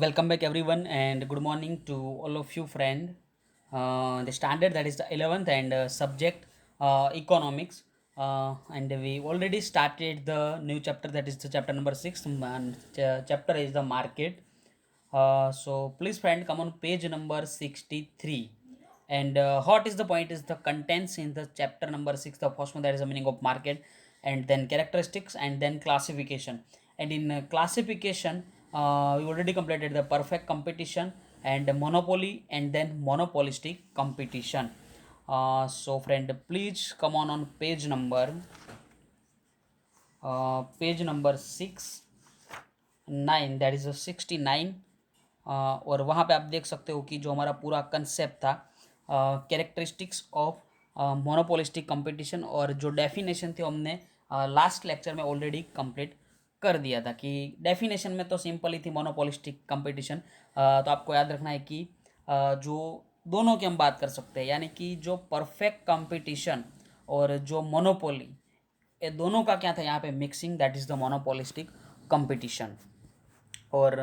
Welcome back everyone and good morning to all of you friend. The standard that is the 11th and subject economics, and we already started the new chapter that is the chapter number 6 and chapter is the market. So please friend come on page number 63, and what is the point is the contents in the chapter number 6. The first one that is the meaning of market, and then characteristics, and then classification. And in classification, we already completed the perfect competition and monopoly and then monopolistic competition. So friend, please come on page number 6 9, that is 69। और वहाँ पे आप देख सकते हो कि जो हमारा पूरा कंसेप्ट था, कैरेक्टरिस्टिक्स ऑफ मोनोपोलिस्टिक कंपटीशन, और जो डेफिनेशन थे हमने लास्ट लेक्चर में ऑलरेडी कंप्लीट कर दिया था। कि डेफिनेशन में तो सिंपल ही थी मोनोपोलिस्टिक कंपटीशन। तो आपको याद रखना है कि जो दोनों की हम बात कर सकते हैं, यानी कि जो परफेक्ट कंपटीशन और जो मोनोपोली, ये दोनों का क्या था यहाँ पे mixing, that is the monopolistic competition. और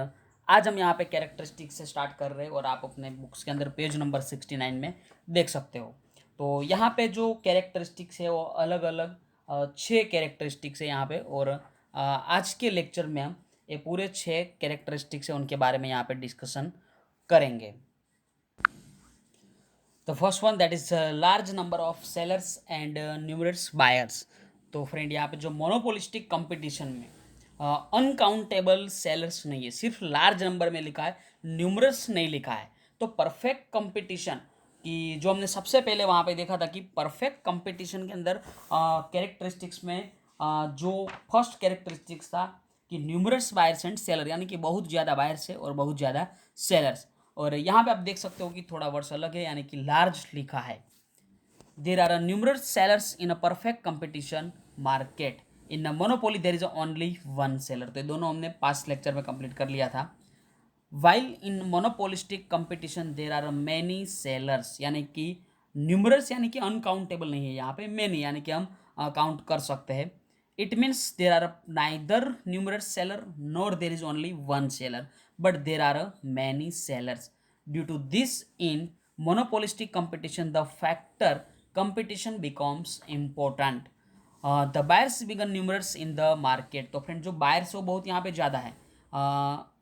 आज हम यहाँ पे कैरेक्टरिस्टिक्स से स्टार्ट कर रहे हैं, और आप अपने बुक्स के अंदर पेज नंबर 69 में देख सकते हो। तो यहाँ पे जो कैरेक्टरिस्टिक्स है वो अलग अलग 6 कैरेक्टरिस्टिक्स है यहाँ पे। और आज के लेक्चर में हम ये पूरे 6 कैरेक्टरिस्टिक्स है उनके बारे में यहाँ पे डिस्कशन करेंगे। The first one that is large number of sellers and numerous buyers. तो फ्रेंड यहाँ पे जो मोनोपोलिस्टिक कंपटीशन में अनकाउंटेबल सेलर्स नहीं है, सिर्फ लार्ज नंबर में लिखा है, न्यूमरस नहीं लिखा है। तो परफेक्ट कंपटीशन कि जो हमने सबसे पहले वहाँ पे देखा था कि परफेक्ट कंपटीशन के अंदर कैरेक्टरिस्टिक्स में जो फर्स्ट कैरेक्टरिस्टिक्स था कि न्यूमरस बायर्स एंड सेलर, यानी कि बहुत ज़्यादा बायर्स है और बहुत ज़्यादा सेलर्स। और यहाँ पे आप देख सकते हो कि थोड़ा वर्ड्स अलग है, यानी कि लार्ज लिखा है। There are numerous sellers in a perfect competition market. In a monopoly there is only one seller. तो ये दोनों हमने पास्ट लेक्चर में कंप्लीट कर लिया था। While in monopolistic competition there are many sellers, यानी कि न्यूमरस यानी कि अनकाउंटेबल नहीं है, यहाँ पे मैनी यानी कि हम काउंट कर सकते हैं। It means there are neither numerous seller nor there is only one seller, but there are many sellers. Due to this in monopolistic competition the factor competition becomes important. The buyers become numerous in the market. तो friend जो buyers है वो बहुत यहाँ पे ज़्यादा है,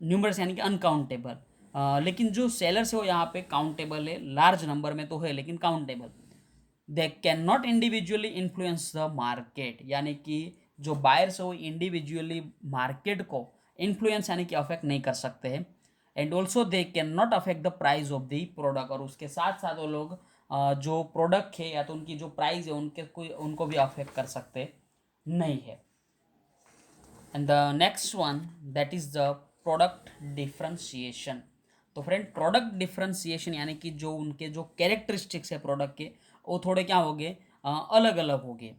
numerous यानी कि अनकाउंटेबल। लेकिन जो सेलर्स है वो यहाँ पे काउंटेबल है, लार्ज नंबर में तो है लेकिन countable. They can not individually influence the market, यानी कि जो बायर्स है वो इंडिविजुअली मार्केट को इन्फ्लुएंस यानी कि अफेक्ट नहीं कर सकते हैं। And also they can not affect the price of the product, और उसके साथ साथ वो लोग जो प्रोडक्ट है या तो उनकी जो प्राइस है उनको भी अफेक्ट कर सकते नहीं है। And the next one that is the product differentiation. तो फ्रेंड प्रोडक्ट डिफ्रेंशिएशन यानी कि जो उनके जो कैरेक्टरिस्टिक्स है प्रोडक्ट के, वो थोड़े क्या हो गए, अलग अलग हो गए।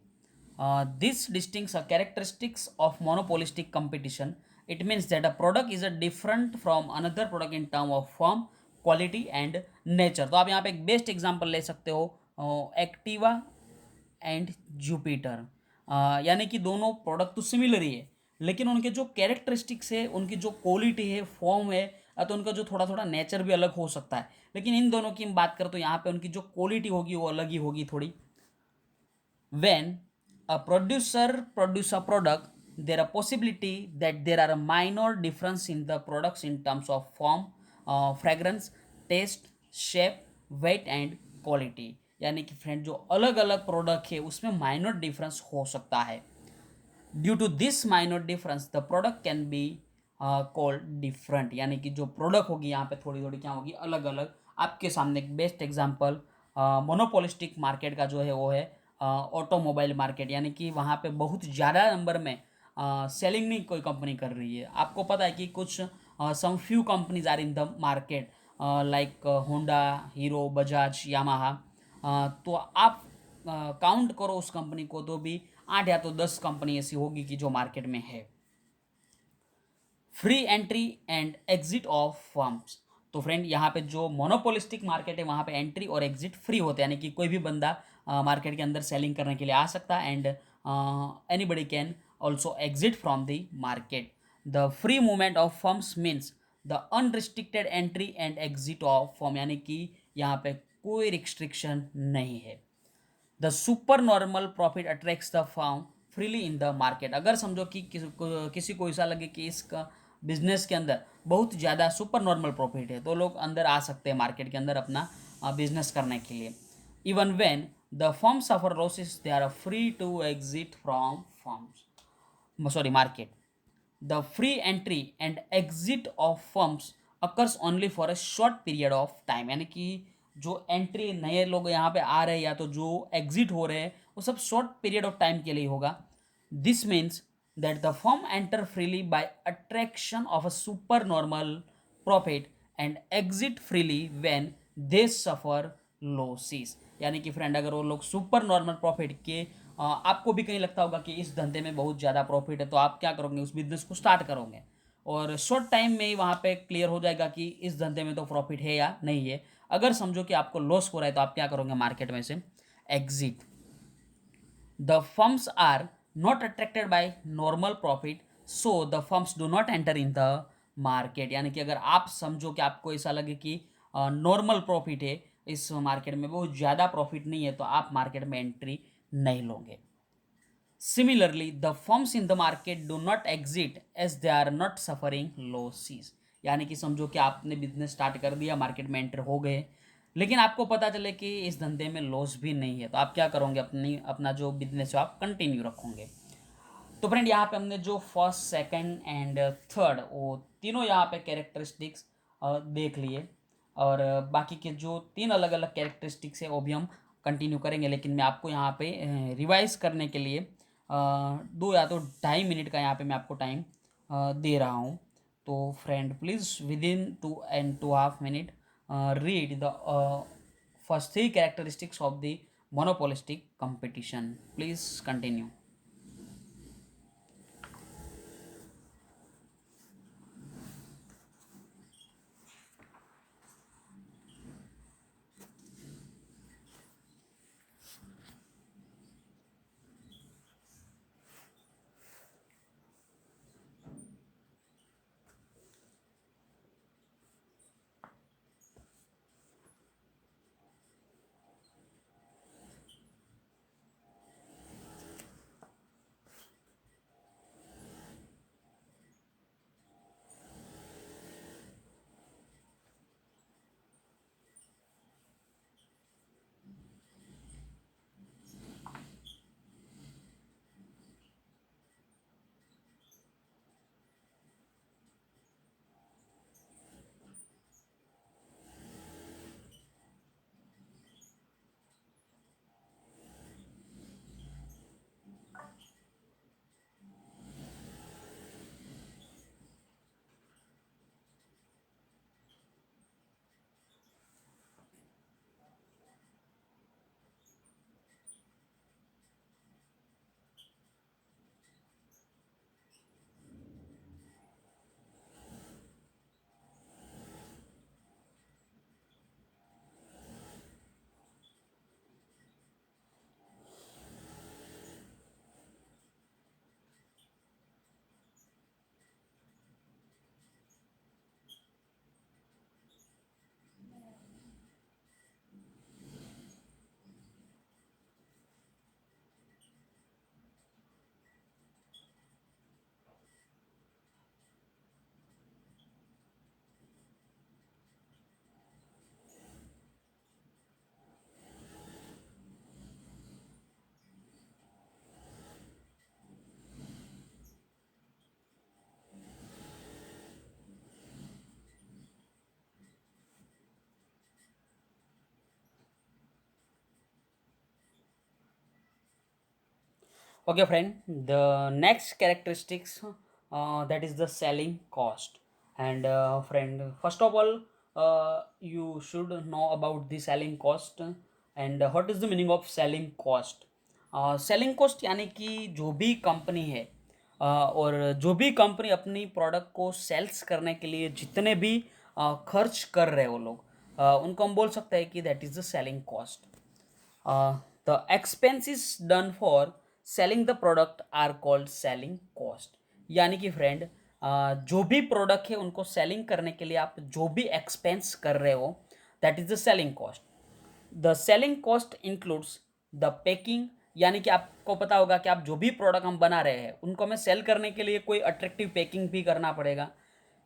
This distinct characteristics of monopolistic competition. It means that a product is a different from another product in term of form, quality and nature. तो आप यहाँ पे एक बेस्ट एग्जांपल ले सकते हो, एक्टिवा एंड जुपिटर। यानी कि दोनों प्रोडक्ट तो सिमिलर ही है, लेकिन उनके जो कैरेक्टरिस्टिक्स है, उनकी जो क्वालिटी है, फॉर्म है, तो उनका जो थोड़ा थोड़ा नेचर भी अलग हो सकता है। लेकिन इन दोनों की हम बात करें तो यहाँ पे उनकी जो क्वालिटी होगी वो अलग ही होगी थोड़ी। When a producer produce a product, there are possibility that there are a minor difference in the products in terms of form, fragrance, taste, shape, weight and quality। यानी कि फ्रेंड जो अलग अलग प्रोडक्ट है उसमें माइनर डिफरेंस हो सकता है। Due to this minor difference the product can be called different, यानी कि जो प्रोडक्ट होगी यहाँ पे थोड़ी थोड़ी क्या होगी, अलग अलग। आपके सामने एक बेस्ट एग्जांपल मोनोपोलिस्टिक मार्केट का जो है वो है ऑटोमोबाइल मार्केट, यानी कि वहाँ पे बहुत ज़्यादा नंबर में सेलिंग नहीं कोई कंपनी कर रही है। आपको पता है कि कुछ some few companies are in the market, like Honda, Hero, Bajaj, Yamaha. तो आप काउंट करो उस कंपनी को तो भी 8 या तो 10 कंपनी ऐसी होगी कि जो मार्केट में है। Free entry and exit of firms. तो फ्रेंड यहाँ पे जो मोनोपोलिस्टिक मार्केट है वहाँ पे एंट्री और एग्जिट फ्री होते हैं, यानी कि कोई भी बंदा मार्केट के अंदर सेलिंग करने के लिए आ सकता है, and anybody can also exit from the market. The free movement of firms means the unrestricted entry and exit of form, यानी कि यहाँ पे कोई रिस्ट्रिक्शन नहीं है। The super normal profit attracts the firm freely in the market. अगर समझो कि किसी को ऐसा लगे कि इसका बिजनेस के अंदर बहुत ज़्यादा सुपर नॉर्मल प्रॉफिट है, तो लोग अंदर आ सकते हैं मार्केट के अंदर अपना बिजनेस करने के लिए। Even when the firm suffer losses they are free to exit from firms, sorry market. The free entry and exit of firms occurs only for a short period of time, यानी कि जो entry नए लोग यहाँ पे आ रहे हैं या तो जो एग्जिट हो रहे हैं वो सब शॉर्ट पीरियड ऑफ टाइम के लिए होगा। This means that the firm enter freely by attraction of a super normal profit and exit freely when they suffer losses. यानी कि फ्रेंड अगर वो लोग सुपर नॉर्मल प्रॉफिट के आपको भी कहीं लगता होगा कि इस धंधे में बहुत ज़्यादा प्रॉफिट है, तो आप क्या करोगे, उस बिजनेस को स्टार्ट करोगे और शॉर्ट टाइम में ही वहाँ पे क्लियर हो जाएगा कि इस धंधे में तो प्रॉफिट है या नहीं है। अगर समझो कि आपको लॉस हो रहा है तो आप क्या करोगे, मार्केट में से exit. The firms are not attracted by normal profit, so the firms do not enter in the market. यानी कि अगर आप समझो कि आपको ऐसा लगे कि नॉर्मल प्रॉफिट है, इस मार्केट में बहुत ज़्यादा प्रॉफिट नहीं है, तो आप मार्केट में एंट्री नहीं लोगे। Similarly, the firms in the market do not exit as they are not suffering losses। यानी कि समझो कि आपने बिजनेस स्टार्ट कर दिया, मार्केट में एंटर हो गए, लेकिन आपको पता चले कि इस धंधे में लॉस भी नहीं है, तो आप क्या करोगे, अपना जो बिजनेस है आप कंटिन्यू रखोगे। तो फ्रेंड यहाँ पे हमने जो फर्स्ट सेकंड एंड थर्ड वो तीनों यहाँ पे कैरेक्टरिस्टिक्स देख लिए, और बाकी के जो तीन अलग अलग कैरेक्टरिस्टिक्स है वो भी हम कंटिन्यू करेंगे। लेकिन मैं आपको यहाँ पे रिवाइज करने के लिए 2 या तो 2.5 मिनट का यहाँ पे मैं आपको टाइम दे रहा हूँ। तो friend please with in 2 and 2.5 minutes read the first 3 characteristics of the monopolistic competition. Please continue. Okay, friend. The next characteristics that is the selling cost. And friend, first of all, you should know about the selling cost and what is the meaning of selling cost. Selling cost यानी कि जो भी company है और जो भी company अपनी product को सेल्स करने के लिए जितने भी खर्च कर रहे हैं वो लोग, उनको हम बोल सकते हैं कि that is the selling cost. The expenses done for selling the product are called selling cost। यानी कि फ्रेंड जो भी प्रोडक्ट है उनको सेलिंग करने के लिए आप जो भी एक्सपेंस कर रहे हो, that is the selling cost. The selling cost includes the packing, यानी कि आपको पता होगा कि आप जो भी प्रोडक्ट हम बना रहे हैं उनको हमें सेल करने के लिए कोई अट्रैक्टिव पैकिंग भी करना पड़ेगा।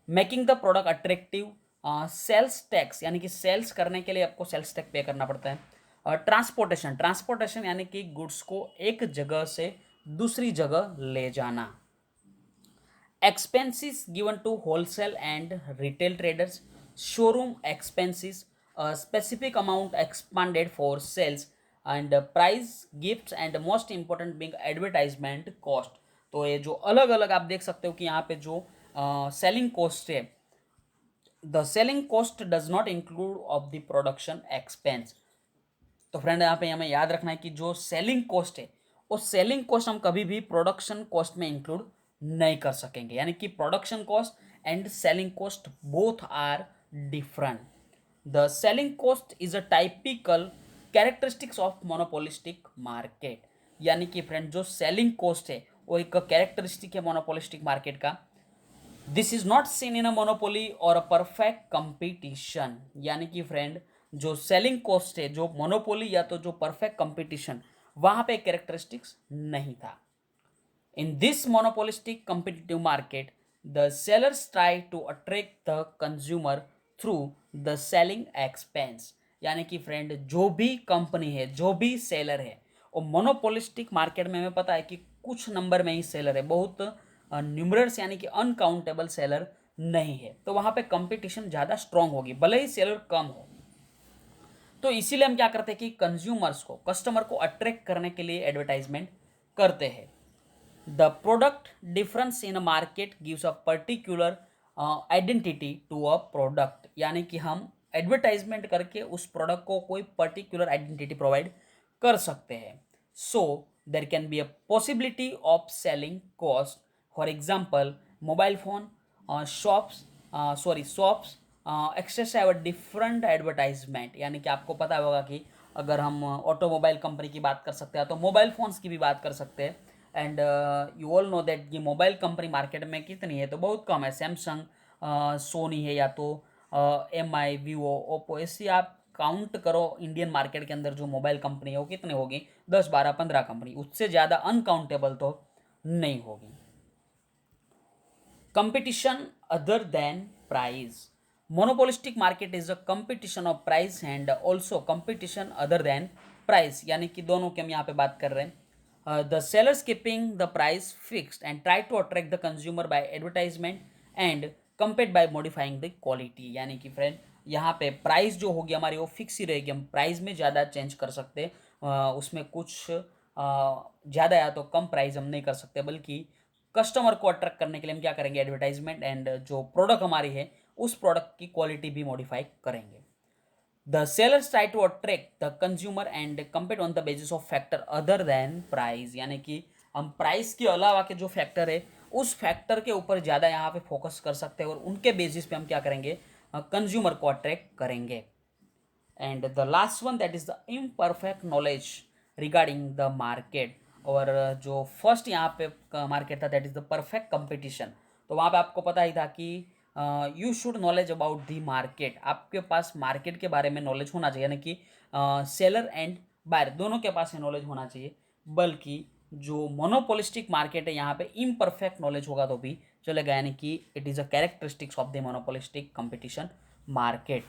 Making the product attractive, sales tax, यानी कि सेल्स करने के लिए आपको सेल्स टैक्स पे करना पड़ता है। और ट्रांसपोर्टेशन, ट्रांसपोर्टेशन यानी कि गुड्स को एक जगह से दूसरी जगह ले जाना। Expenses given to wholesale and retail traders, showroom expenses, a specific amount expanded for sales, and price, gifts, and most important being advertisement cost। तो ये जो अलग अलग आप देख सकते हो कि यहाँ पे जो सेलिंग कॉस्ट है, the selling cost does not include of the production expense. तो फ्रेंड यहाँ पे हमें याद रखना है कि जो सेलिंग कॉस्ट है वो सेलिंग कॉस्ट हम कभी भी प्रोडक्शन कॉस्ट में इंक्लूड नहीं कर सकेंगे, यानी कि production cost and selling cost both are different. The selling cost is a typical characteristics of monopolistic market, यानी कि फ्रेंड जो सेलिंग कॉस्ट है वो एक कैरेक्टरिस्टिक है मोनोपोलिस्टिक मार्केट का। This is not seen in a monopoly और a perfect competition, यानी कि फ्रेंड जो सेलिंग कॉस्ट है, जो मोनोपोली या तो जो परफेक्ट कंपटीशन, वहां पे कैरेक्टरिस्टिक्स नहीं था। In this monopolistic competitive market the sellers try to attract the consumer through the selling expense, यानी कि फ्रेंड जो भी कंपनी है, जो भी सेलर है, वो मोनोपोलिस्टिक मार्केट में हमें पता है कि कुछ नंबर में ही सेलर है, बहुत न्यूमरस यानी कि अनकाउंटेबल सेलर नहीं है, तो वहां पे कंपटीशन ज़्यादा स्ट्रांग होगी भले ही सेलर कम हो। तो इसीलिए हम क्या करते हैं कि कंज्यूमर्स को, कस्टमर को अट्रैक्ट करने के लिए एडवर्टाइजमेंट करते हैं। The product difference in a market gives a particular identity to a product, यानी कि हम एडवर्टाइजमेंट करके उस प्रोडक्ट को कोई पर्टिकुलर आइडेंटिटी प्रोवाइड कर सकते हैं। So there can be a possibility of selling cost, for example mobile phone shops, shops access have a different advertisement, यानी कि आपको पता होगा कि अगर हम ऑटोमोबाइल कंपनी की बात कर सकते हैं तो मोबाइल फोन्स की भी बात कर सकते हैं। And you all know that ये मोबाइल कंपनी मार्केट में कितनी है, तो बहुत कम है। सैमसंग, सोनी है, या तो MI, वीवो, ओप्पो, ऐसी आप काउंट करो इंडियन मार्केट के अंदर जो मोबाइल कंपनी है वो कितने होगी, 10 12 15 कंपनी, उससे ज़्यादा अनकाउंटेबल तो नहीं होगी। Competition other than price. Monopolistic market is a competition of price and also competition other than price, यानी कि दोनों की हम यहाँ पे बात कर रहे हैं। The sellers keeping the price fixed and try to attract the consumer by advertisement and compete by modifying the quality, यानी कि फ्रेंड यहाँ पे प्राइस जो होगी हमारी वो फिक्स ही रहेगी, हम प्राइस में ज़्यादा चेंज कर सकते हैं, उसमें कुछ ज़्यादा या तो कम प्राइस हम नहीं कर सकते, बल्कि कस्टमर को अट्रैक्ट करने के लिए हम क्या करेंगे, एडवर्टाइजमेंट एंड जो प्रोडक्ट हमारी है उस प्रोडक्ट की क्वालिटी भी मॉडिफाई करेंगे। The sellers try to attract the consumer and compete on the basis of factor other than price, यानी कि हम प्राइस के अलावा के जो फैक्टर है उस फैक्टर के ऊपर ज़्यादा यहाँ पे फोकस कर सकते हैं और उनके बेसिस पे हम क्या करेंगे, कंज्यूमर को अट्रैक्ट करेंगे। And the last one that is the imperfect knowledge regarding the market, और जो फर्स्ट यहाँ पे मार्केट था that is the perfect competition. तो वहाँ पे आपको पता ही था कि you should knowledge about the market, आपके पास मार्केट के बारे में नॉलेज होना चाहिए, यानी कि सेलर एंड बायर दोनों के पास नॉलेज होना चाहिए। बल्कि जो मोनोपोलिस्टिक मार्केट है यहाँ पे इम्परफेक्ट नॉलेज होगा तो भी चलेगा, यानी कि it is a characteristics of the monopolistic competition market.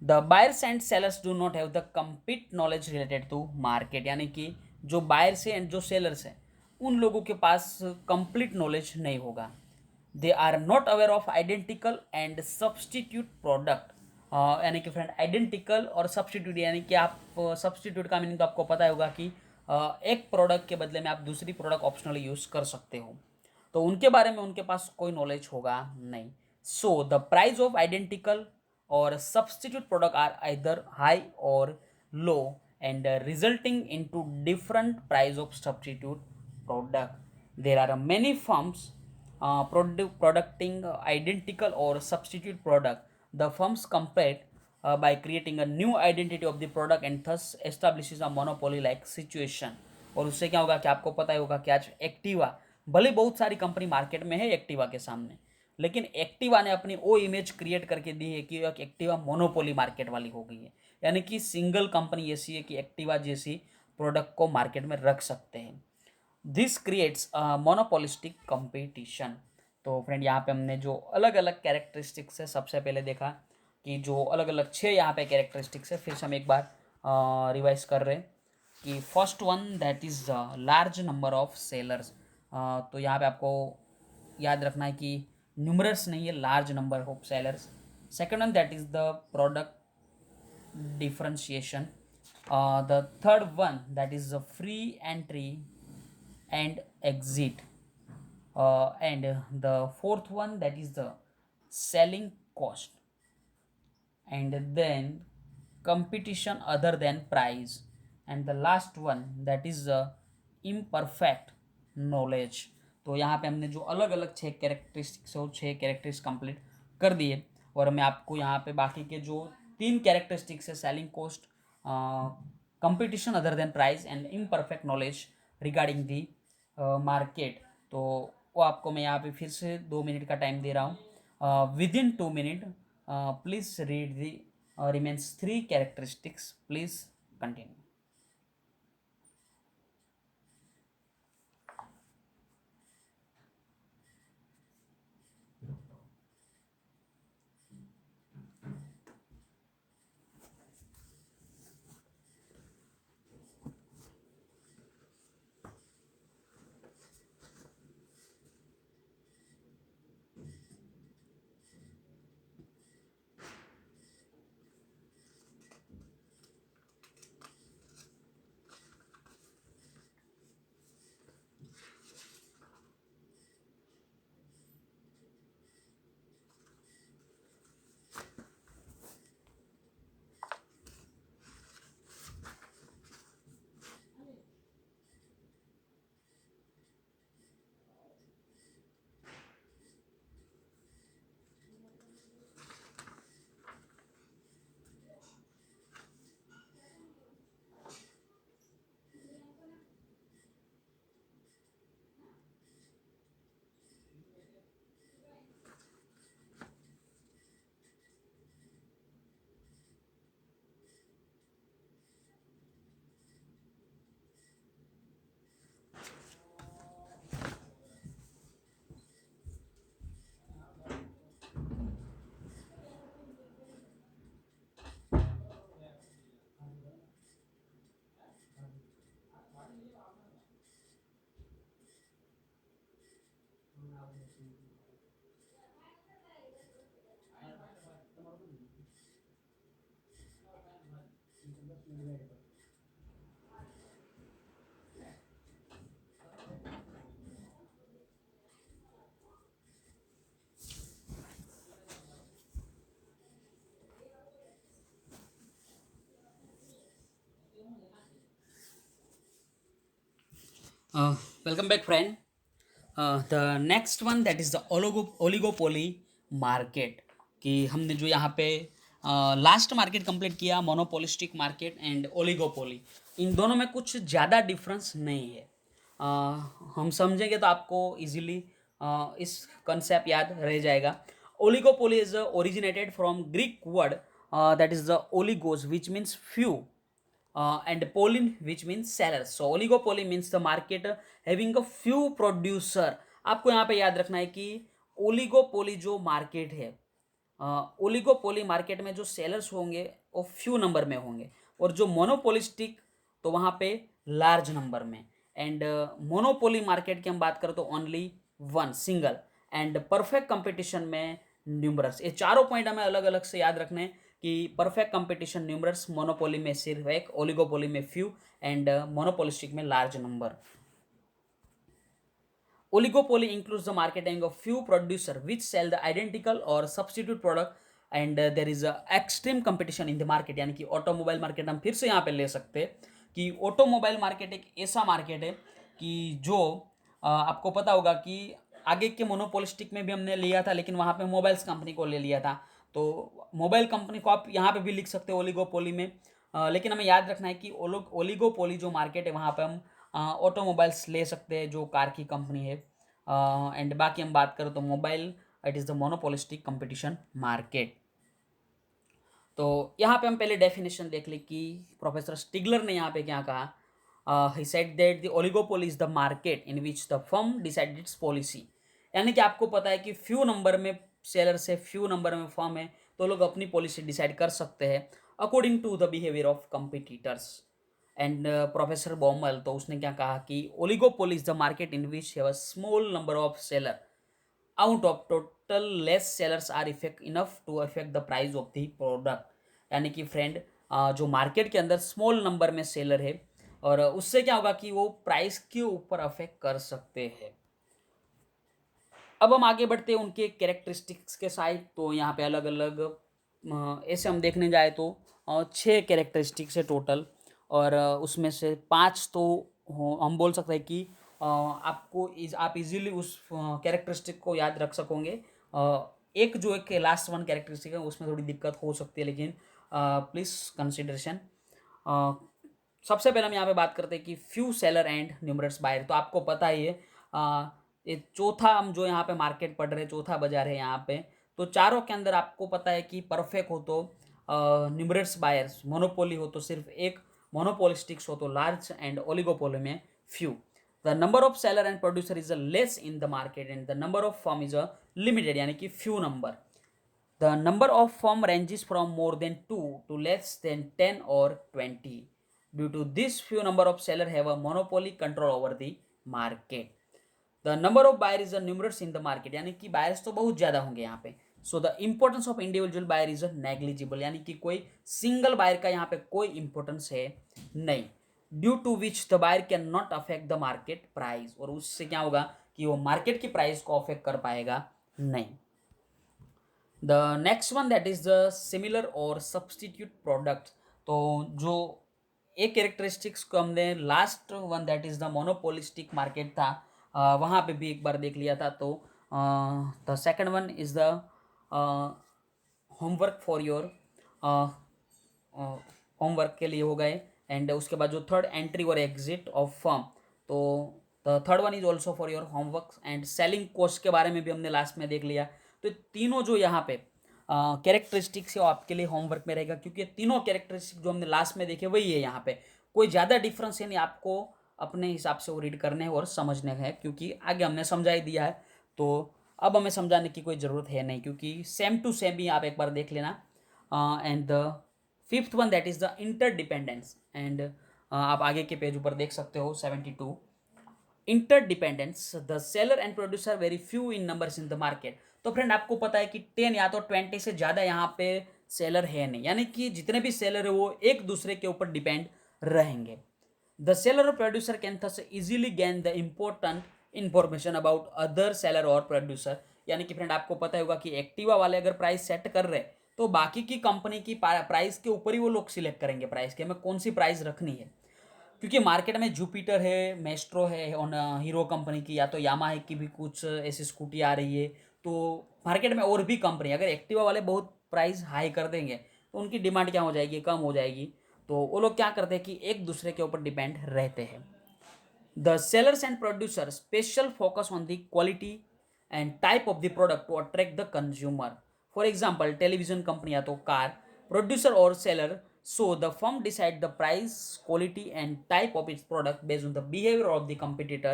The buyers and sellers do not have the complete knowledge related to market, यानी कि जो बायर्स हैं एंड जो सेलर्स हैं उन लोगों के पास कंप्लीट नॉलेज नहीं होगा। They are not aware of identical and substitute product, यानी कि फ्रेंड आइडेंटिकल और सब्सटीट्यूट, यानी कि आप सब्सटीट्यूट का मीनिंग तो आपको पता होगा कि एक प्रोडक्ट के बदले में आप दूसरी प्रोडक्ट ऑप्शनली यूज़ कर सकते हो, तो उनके बारे में उनके पास कोई नॉलेज होगा नहीं। So the price of identical or substitute product are either high or low and resulting into different price of substitute product. There are many firms producing identical or substitute product. The firms compete by creating a new identity of the product and thus establishes a monopoly like situation। और उससे क्या होगा कि आपको पता ही होगा कि आज एक्टिवा भले बहुत सारी कंपनी मार्केट में है एक्टिवा के सामने, लेकिन एक्टिवा ने अपनी वो इमेज क्रिएट करके दी है कि एक्टिवा मोनोपोली मार्केट वाली हो गई है, यानी कि सिंगल कंपनी ऐसी है कि एक्टिवा जैसी प्रोडक्ट को मार्केट में रख सकते हैं। This creates monopolistic competition. तो फ्रेंड यहाँ पे हमने जो अलग अलग कैरेक्टरिस्टिक्स है, सबसे पहले देखा कि जो अलग अलग 6 यहाँ पे कैरेक्टरिस्टिक्स है, फिर से हम एक बार रिवाइज कर रहे हैं कि first one that is large number of sellers. तो यहाँ पे आपको याद रखना है कि न्यूमरस नहीं है, large number of sellers. Second one that is the product differentiation. The third one that is the free entry and exit. And the fourth one that is the selling cost. And then competition other than price. And the last one that is the imperfect knowledge. तो यहाँ पे हमने जो अलग अलग 6 characteristics और 6 characteristics complete कर दिए, और मैं आपको यहाँ पे बाकी के जो 3 कैरेक्टरिस्टिक्स है, selling cost, competition other than price and imperfect knowledge regarding the market, तो वो आपको मैं यहाँ पे फिर से 2 मिनट का टाइम दे रहा हूँ। With in 2 minute please read the remains 3 characteristics, please continue. Welcome back, friend. The next one that is the oligopoly market, कि हमने जो यहाँ पे लास्ट मार्केट कंप्लीट किया, मोनोपोलिस्टिक मार्केट एंड ओलिगोपोली, इन दोनों में कुछ ज़्यादा डिफरेंस नहीं है। हम समझेंगे तो आपको इजीली इस कंसेप्ट याद रह जाएगा। Oligopoly is originated from Greek word that is the oligos which means few and polyn which means sellers. So oligopoly means the market having a few producer. आपको यहाँ पे याद रखना है कि ओलिगोपोली जो मार्केट है, ओलिगोपोली मार्केट में जो सेलर्स होंगे वो फ्यू नंबर में होंगे, और जो मोनोपोलिस्टिक तो वहाँ पे लार्ज नंबर में। एंड मोनोपोली मार्केट की हम बात करें तो only one single, and perfect competition में न्यूमरस। ये चारों पॉइंट हमें अलग अलग से याद रखने हैं कि परफेक्ट कंपटीशन न्यूमरस, मोनोपोली में सिर्फ एक, ओलिगोपोली में फ्यू, एंड मोनोपोलिस्टिक में large number. Oligopoly includes the marketing of few producer which sell the identical or substitute product, and there is a extreme competition in the market। यानी कि automobile market हम फिर से यहाँ पे ले सकते हैं कि ऑटोमोबाइल मार्केट एक ऐसा मार्केट है कि जो आपको पता होगा कि आगे के मोनोपोलिस्टिक में भी हमने लिया था, लेकिन वहाँ पे मोबाइल्स कंपनी को ले लिया था, तो मोबाइल कंपनी को आप यहाँ पे भी लिख सकते हो ओलिगोपोली में। लेकिन हमें याद रखना है कि ओलिगोपोली जो मार्केट है वहाँ पे हम ऑटोमोबाइल्स ले सकते हैं जो कार की कंपनी है। एंड बाकी हम बात करें तो mobile, it is the monopolistic competition market. तो यहाँ पे हम पहले डेफिनेशन देख ले कि प्रोफेसर स्टिगलर ने यहाँ पे क्या कहा। He said that the oligopoly is the market in which the firm decide its policy. यानी कि आपको पता है कि फ्यू नंबर में सेलर्स है, फ्यू नंबर में फर्म है, तो लोग अपनी पॉलिसी डिसाइड कर सकते हैं according to the behaviour of competitors. And professor Baumol तो उसने क्या कहा कि oligopoly is the market in which have a small number of seller out of total less sellers are effect enough to affect the price of the product. यानी कि friend, जो market के अंदर स्मॉल नंबर में seller है और उससे क्या होगा कि वो प्राइस के ऊपर अफेक्ट कर सकते हैं। अब हम आगे बढ़ते हैं उनके कैरेक्टरिस्टिक्स के साइड। तो यहाँ पे अलग अलग ऐसे हम देखने जाए तो 6 कैरेक्टरिस्टिक्स है टोटल, और उसमें से 5 तो हम बोल सकते हैं कि आप इजीली उस कैरेक्टरिस्टिक को याद रख सकोगे। एक जो एक लास्ट वन कैरेक्टरिस्टिक है उसमें थोड़ी दिक्कत हो सकती है, लेकिन प्लीज़ कंसिडरेशन। सबसे पहले हम यहाँ पे बात करते हैं कि few seller and numerous buyer. तो आपको पता ही है, ये चौथा हम जो यहाँ पे मार्केट पढ़ रहे हैं, चौथा बाजार है यहाँ पे। तो चारों के अंदर आपको पता है कि परफेक्ट हो तो न्यूमरस बायर्स, मोनोपोली हो तो सिर्फ एक, मोनोपोलिस्टिक्स हो तो लार्ज, एंड ओलिगोपोली में few. The number of seller and producer is a less in the market and the number of firm is a limited, यानी कि few number. The number of firm ranges from more than 2 to less than 10 or 20. Due to this, few number of sellers have a monopoly control over the market. The number of buyers is numerous in the market, यानी कि buyers तो बहुत ज़्यादा होंगे यहाँ पे। So the importance of individual buyer is negligible, यानी कि कोई single buyer का यहाँ पे कोई importance है नहीं। Due to which the buyer cannot affect the market price, और उससे क्या होगा कि वो market की price को affect कर पाएगा नहीं। The next one that is the similar और सब्सटीट्यूट प्रोडक्ट। तो जो एक कैरेक्टरिस्टिक्स को हमने last one that is the monopolistic market था, वहाँ पे भी एक बार देख लिया था। तो the second one is the homework for your, homework के लिए हो गए। एंड उसके बाद जो थर्ड, एंट्री और एग्जिट ऑफ फर्म, तो the third one is also for your homework. And selling cost के बारे में भी हमने लास्ट में देख लिया। तो तीनों जो यहाँ पे कैरेक्टरिस्टिक्स है वो आपके लिए होमवर्क में रहेगा, क्योंकि तीनों कैरेक्टरिस्टिक जो हमने लास्ट में देखे वही है यहाँ पे, कोई ज़्यादा डिफरेंस है नहीं। आपको अपने हिसाब से वो रीड करने हैं और समझने हैं, क्योंकि आगे हमने समझा ही दिया है, तो अब हमें समझाने की कोई ज़रूरत है नहीं, क्योंकि सेम टू सेम ही आप एक बार देख लेना। And the fifth one that is the interdependence. And आप आगे के पेज ऊपर देख सकते हो 72, interdependence. The seller and producer very few in numbers in the market. तो फ्रेंड आपको पता है कि 10 या तो 20 से ज़्यादा यहाँ पे सेलर है नहीं, यानी कि जितने भी सेलर है वो एक दूसरे के ऊपर डिपेंड रहेंगे। द सेलर और producer can thus easily gain the important information about other seller और प्रोड्यूसर। यानी कि फ्रेंड आपको पता होगा कि एक्टिवा वाले अगर प्राइस सेट कर रहे तो बाकी की कंपनी की प्राइस के ऊपर ही वो लोग सिलेक्ट करेंगे प्राइस के, हमें कौन सी प्राइस रखनी है। क्योंकि मार्केट में जुपिटर है, मेस्ट्रो है और हीरो कंपनी की, या तो यामाहा की भी कुछ ऐसी स्कूटी आ रही है। तो मार्केट में और भी कंपनी, अगर एक्टिवा वाले बहुत प्राइस हाई कर देंगे तो उनकी डिमांड क्या हो जाएगी, कम हो जाएगी। तो वो लोग क्या करते हैं कि एक दूसरे के ऊपर डिपेंड रहते हैं। The sellers and producer special focus on the quality and type of the product to attract the consumer. For example television company या तो कार, प्रोड्यूसर और seller, so the firm decide the price, quality and type of its product based on the behavior of the competitor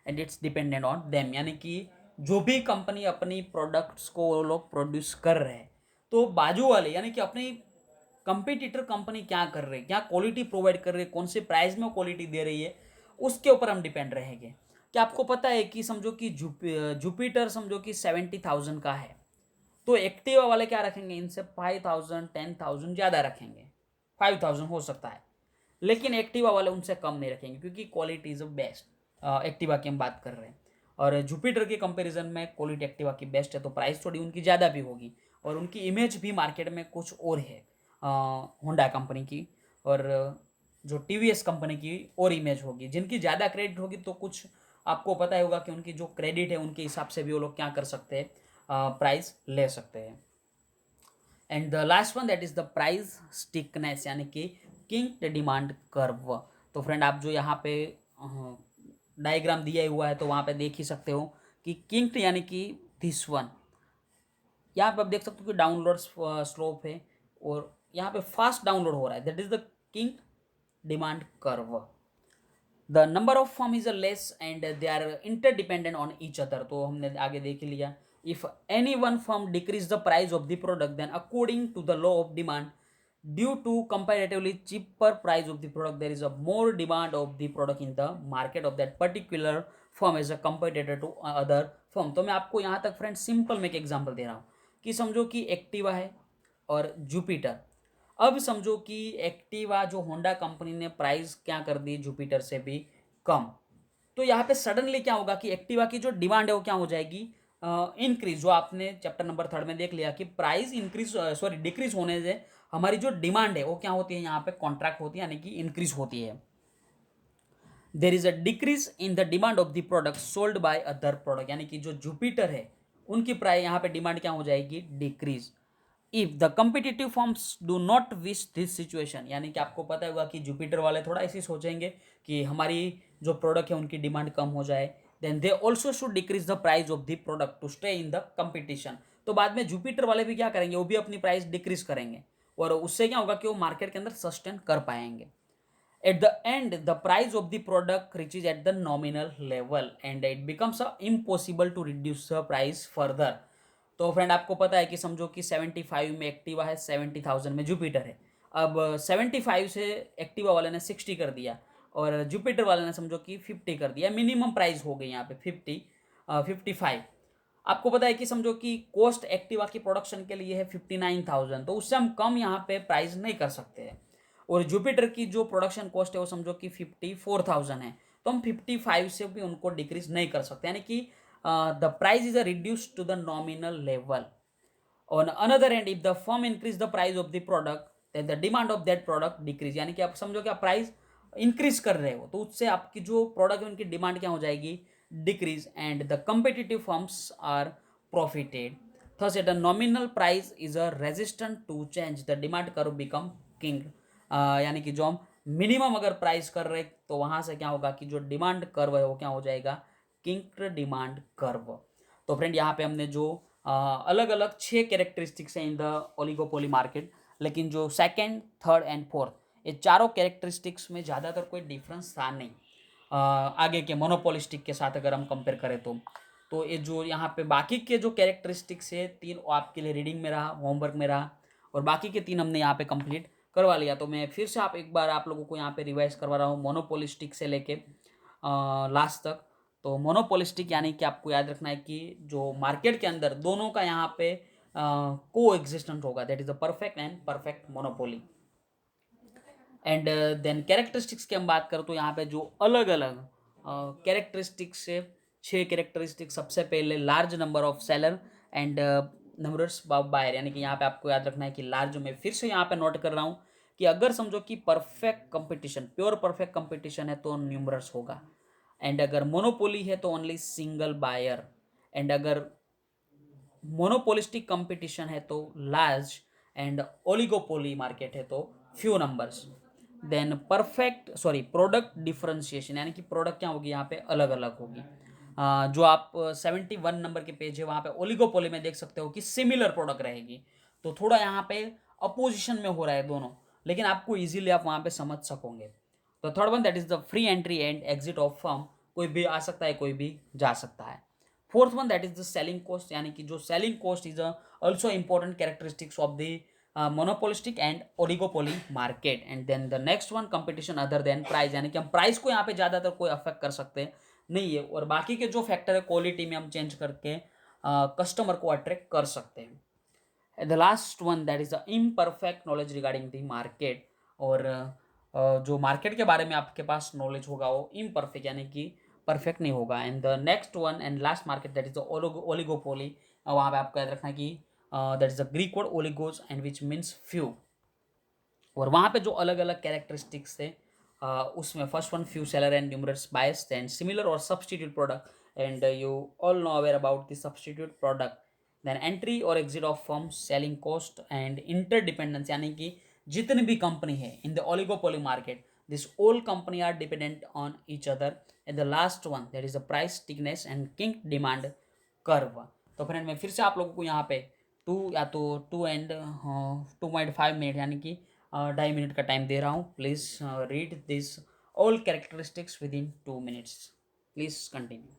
and it's dependent on them। यानी कि जो भी company अपनी products को वो लोग प्रोड्यूस कर रहे हैं, तो बाजू वाले यानी कि अपनी कंपटीटर कंपनी क्या कर रही है, क्या क्वालिटी प्रोवाइड कर रही है, कौन से प्राइस में क्वालिटी दे रही है, उसके ऊपर हम डिपेंड रहेंगे। क्या आपको पता है कि समझो कि जुपिटर समझो कि 70,000 का है, तो एक्टिवा वाले क्या रखेंगे, इनसे 5,000 10,000 ज़्यादा रखेंगे, 5,000 हो सकता है, लेकिन एक्टिवा वाले उनसे कम नहीं रखेंगे, क्योंकि क्वालिटी इज़ बेस्ट। एक्टिवा की हम बात कर रहे हैं, और जुपिटर के कंपैरिजन में क्वालिटी एक्टिवा की बेस्ट है, तो प्राइस थोड़ी उनकी ज़्यादा भी होगी, और उनकी इमेज भी मार्केट में कुछ और है होंडा कंपनी की, और जो टीवीएस कंपनी की और इमेज होगी। जिनकी ज़्यादा क्रेडिट होगी तो कुछ आपको पता ही होगा कि उनकी जो क्रेडिट है उनके हिसाब से भी वो लोग क्या कर सकते हैं, प्राइस ले सकते हैं। And the last one that is the price stickiness, यानी कि किंग डिमांड कर्व। तो फ्रेंड आप जो यहाँ पे डायग्राम दिया हुआ है तो वहाँ पे देख ही सकते हो कि किंक्ड यानी कि दिस वन, यहाँ पे आप देख सकते हो कि डाउनलोड स्लोप है और यहाँ पे फास्ट डाउनलोड हो रहा है, that is the kinked demand curve. The number of firm is a less and they are interdependent on each other, तो हमने आगे देख लिया। If any one firm decrease the price of the product then according to the law of demand due to comparatively cheaper price of the product there is a more demand of the product in the market of that particular firm as a competitor to other firm। तो मैं आपको यहाँ तक friend simple में एक example दे रहा हूँ कि समझो कि एक्टिवा है और जुपिटर। अब समझो कि एक्टिवा जो होंडा कंपनी ने प्राइस क्या कर दी जुपिटर से भी कम, तो यहाँ पे सडनली क्या होगा कि एक्टिवा की जो डिमांड है वो क्या हो जाएगी, इंक्रीज। जो आपने चैप्टर नंबर 3 में देख लिया कि प्राइस इंक्रीज सॉरी डिक्रीज होने से हमारी जो डिमांड है वो क्या होती है, यहाँ पे कॉन्ट्रैक्ट होती है यानी कि इंक्रीज होती है। There is a decrease in the demand of the product sold by other product, यानी कि जो जुपिटर है उनकी प्राइस यहाँ पे डिमांड क्या हो जाएगी, decrease. If the competitive firms do not wish this situation, यानी कि आपको पता होगा कि जुपिटर वाले थोड़ा ऐसे सोचेंगे कि हमारी जो प्रोडक्ट है उनकी डिमांड कम हो जाए, then they also should decrease the price of the product to stay in the competition. तो बाद में जुपिटर वाले भी क्या करेंगे, वो भी अपनी प्राइस डिक्रीज करेंगे और उससे क्या होगा कि वो मार्केट के अंदर सस्टेन कर पाएंगे। At the end, the price of the product reaches at the nominal level and it becomes impossible to reduce the price further। तो फ्रेंड आपको पता है कि समझो कि 75 में एक्टिवा है, 70,000 में जुपिटर है। अब 75 से एक्टिवा वाले ने 60 कर दिया और जुपिटर वाले ने समझो कि 50 कर दिया, मिनिमम प्राइस हो गई यहाँ पे 55। आपको पता है कि समझो कि कॉस्ट एक्टिवा की प्रोडक्शन के लिए है 59,000, तो उससे हम कम यहाँ पे प्राइस नहीं कर सकते हैं। और जुपिटर की जो प्रोडक्शन कॉस्ट है वो समझो कि 54,000 है, तो हम 55 से भी उनको डिक्रीज नहीं कर सकते, यानी कि the price is reduce to the nominal level. On another end if the firm increase the price of the product then the demand of that product decrease, यानी कि आप समझो कि आप प्राइस इंक्रीज कर रहे हो तो उससे आपकी जो प्रोडक्ट है उनकी डिमांड क्या हो जाएगी, decrease, and the competitive firms are profited. Thus at a nominal price is a resistant to change the demand curve become kinked, यानी कि जो हम मिनिमम अगर प्राइस कर रहे तो वहां से क्या होगा कि जो डिमांड कर्व है वो क्या हो जाएगा, किंक्ड डिमांड कर्व। तो फ्रेंड यहाँ पे हमने जो अलग अलग 6 कैरेक्टरिस्टिक्स हैं इन द ओलिगोपोली मार्केट, लेकिन जो सेकंड, थर्ड एंड फोर्थ ये चारों कैरेक्टरिस्टिक्स में ज़्यादातर कोई डिफरेंस था नहीं आगे के मोनोपोलिस्टिक के साथ अगर हम कंपेयर करें तो ये जो यहाँ पे बाकी के जो कैरेक्टरिस्टिक्स है 3 वो आपके लिए रीडिंग में रहा, होमवर्क में रहा, और बाकी के 3 हमने यहाँ पे कंप्लीट करवा लिया। तो मैं फिर से एक बार आप लोगों को यहाँ पे रिवाइज करवा रहा हूँ मोनोपोलिस्टिक से लेके लास्ट तक। तो मोनोपोलिस्टिक यानी कि आपको याद रखना है कि जो मार्केट के अंदर दोनों का यहाँ पे को एग्जिस्टेंट होगा, that is the perfect and perfect monopoly. And then characteristics की हम बात करें तो यहाँ पे जो अलग अलग कैरेक्टरिस्टिक्स है 6 कैरेक्टरिस्टिक्स। सबसे पहले large number of seller and numbers of buyer, यानी कि यहाँ पे आपको याद रखना है कि लार्ज में फिर से यहाँ पे नोट कर रहा हूँ कि अगर समझो कि perfect competition, pure perfect competition है तो न्यूमरस होगा, एंड अगर मोनोपोली है तो ओनली सिंगल बायर, एंड अगर मोनोपोलिस्टिक कंपटीशन है तो लार्ज, एंड ओलिगोपोली मार्केट है तो few numbers. Then product differentiation, यानी कि प्रोडक्ट क्या होगी यहाँ पे अलग अलग होगी। जो आप 71 नंबर के पेज है वहाँ पे ओलिगोपोली में देख सकते हो कि सिमिलर प्रोडक्ट रहेगी, तो थोड़ा यहाँ पे अपोजिशन में हो रहा है दोनों, लेकिन आपको इजीली आप वहाँ पे समझ सकोगे। तो third one that is the free entry and exit of firm, कोई भी आ सकता है कोई भी जा सकता है। Fourth one that is the selling cost, यानी कि जो selling cost is also important characteristics of the monopolistic and oligopoly market. And then the next one competition other than price, यानी कि हम प्राइस को यहाँ पे ज़्यादातर कोई अफेक्ट कर सकते नहीं है, और बाकी के जो फैक्टर है क्वालिटी में हम चेंज करके कस्टमर को अट्रैक्ट कर सकते हैं। The last one that is the imperfect knowledge regarding the market, और जो मार्केट के बारे में आपके पास नॉलेज होगा वो इम्परफेक्ट यानी कि परफेक्ट नहीं होगा। And the next one and last market that is the oligopoly, वहाँ पे आपको याद रखना है कि that is the Greek word oligos and which means few, और वहाँ पे जो अलग अलग कैरेक्टरिस्टिक्स थे उसमें first one few seller and numerous buyers and similar और substitute product, and you all know aware about the substitute product. Then entry और exit of firm, selling cost and interdependence, यानी कि जितनी भी कंपनी है in the oligopoly market This all company are dependent on each other. And the last one, that is the price thickness and kink demand curve. तो friend मैं फिर से आप लोगों को यहाँ पे टू या तो 2.5 मिनट यानी कि 2.5 मिनट का टाइम दे रहा हूँ. Please read this all characteristics with in 2 minutes. Please continue.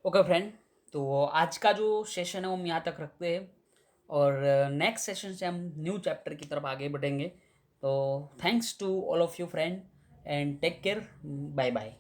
Okay friend, तो आज का जो सेशन है वो हम यहाँ तक रखते हैं और नेक्स्ट सेशन से हम न्यू चैप्टर की तरफ आगे बढ़ेंगे. तो thanks to all of you friend and take care. Bye bye.